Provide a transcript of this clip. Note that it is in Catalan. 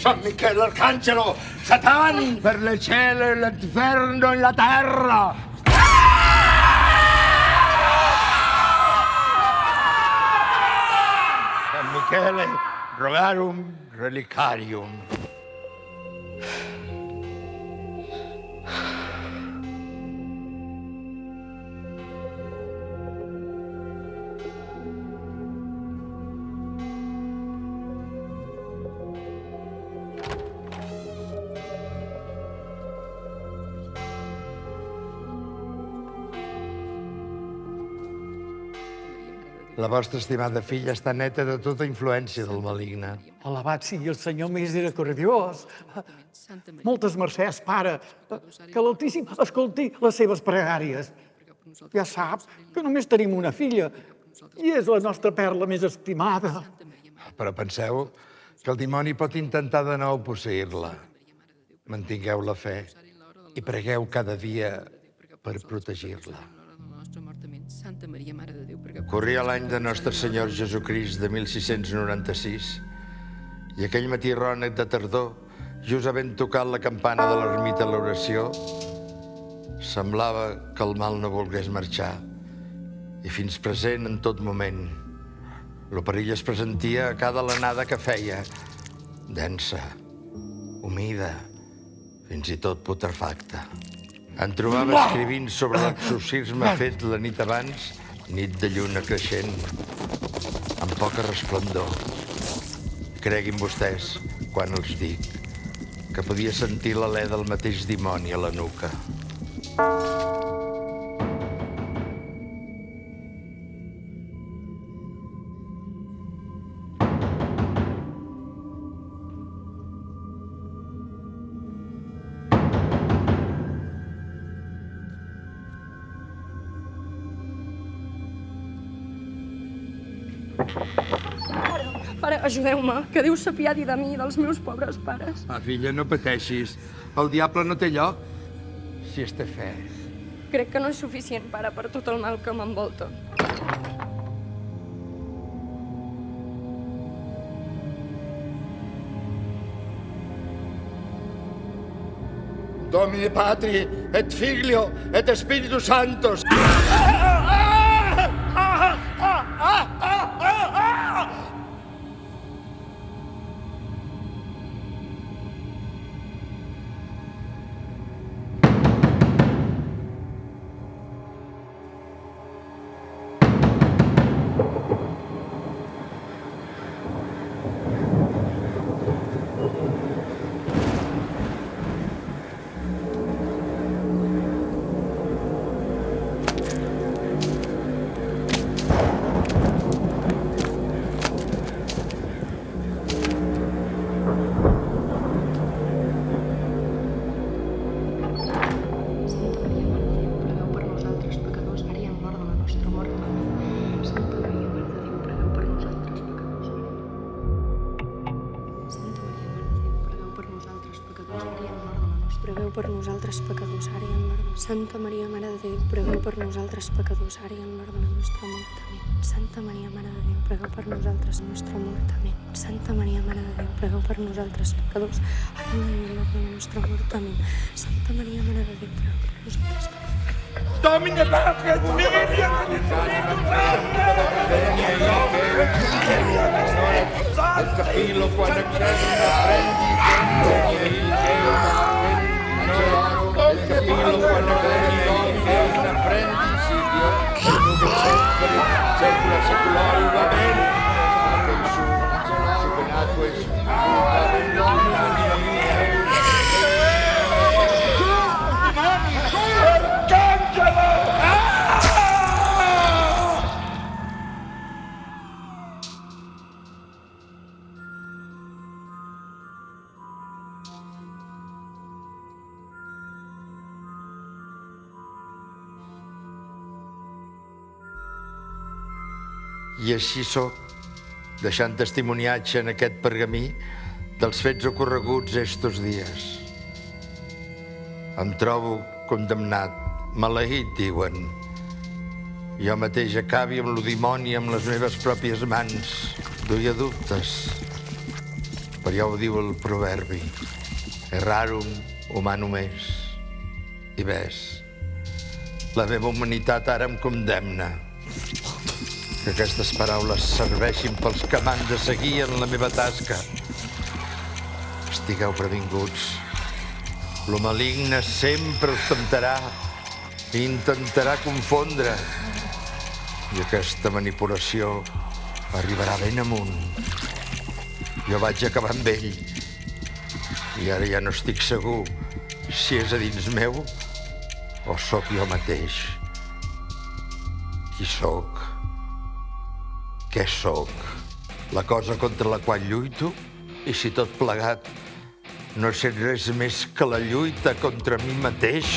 San Michele Arcangelo, Satan, per le cielo, l'inferno e la terra. San Michele, rogarum relicarium. La vostra estimada filla està neta de tota influència del maligne. Alabat sigui el Senyor misericordiós. Moltes mercès, pare. Que l'Altíssim escolti les seves pregàries. Ja sap que només tenim una filla i és la nostra perla més estimada. Però penseu que el dimoni pot intentar de nou posseir-la. Mantingueu la fe i pregueu cada dia per protegir-la. Santa Maria, Mare de Déu, pregueu. Corria l'any de Nostre Senyor Jesucrist de 1696 i aquell matí rònec de tardor, just havent tocat la campana de l'ermita a l'oració, semblava que el mal no volgués marxar i fins present en tot moment. Lo perill es pressentia a cada alenada que feia, densa, humida, fins i tot putrefacta. Em trobava escrivint sobre l'exorcisme fet la nit abans, nit de lluna creixent, amb poca resplendor. Creguin vostès, quan els dic, que podia sentir l'alè del mateix dimoni a la nuca. Pare, ajudeu-me, que Déu s'apiadi de mi i dels meus pobres pares. Filla, no pateixis. El diable no té lloc si es té fe. Crec que no és suficient, pare, per tot el mal que m'envolta. Domine Patri, et Filio, et Spiritus Sanctus. Preveu per nosaltres pecadors, ara i en l'hora de... Santa Maria, Mare de Déu, preveu per nosaltres pecadors, ara i en l'hora de la nostra mort. Amén. Santa Maria, Mare de Déu, preveu per nosaltres la nostra mort. Amén. Santa Maria, Mare de Déu, preveu per nosaltres pecadors, ara i en l'hora de la nostra mort. Amén. Santa Maria, Mare de Déu, preveu per nosaltres pecadors. Domine Patri, et Filio, et capillo quan accedi prendi il capillo quando prendi che prendi Dio sempre secolari va bene anche il suo penato e I així sóc, deixant testimoniatge en aquest pergamí dels fets ocorreguts estos dies. Em trobo condemnat, maleït, diuen. Jo mateix acabi amb lo dimoni amb les meves pròpies mans. Duia dubtes, però ja ho diu el proverbi. Errarum humanum est. I ves, la meva humanitat ara em condemna. Que aquestes paraules serveixin pels que m'han de seguir en la meva tasca. Estigueu previnguts. Lo maligne sempre us temptarà i intentarà confondre. I aquesta manipulació arribarà ben amunt. Jo vaig acabar amb ell. I ara ja no estic segur si és a dins meu o sóc jo mateix. Qui sóc? Què sóc? La cosa contra la qual lluito? I si tot plegat no és res més que la lluita contra mi mateix?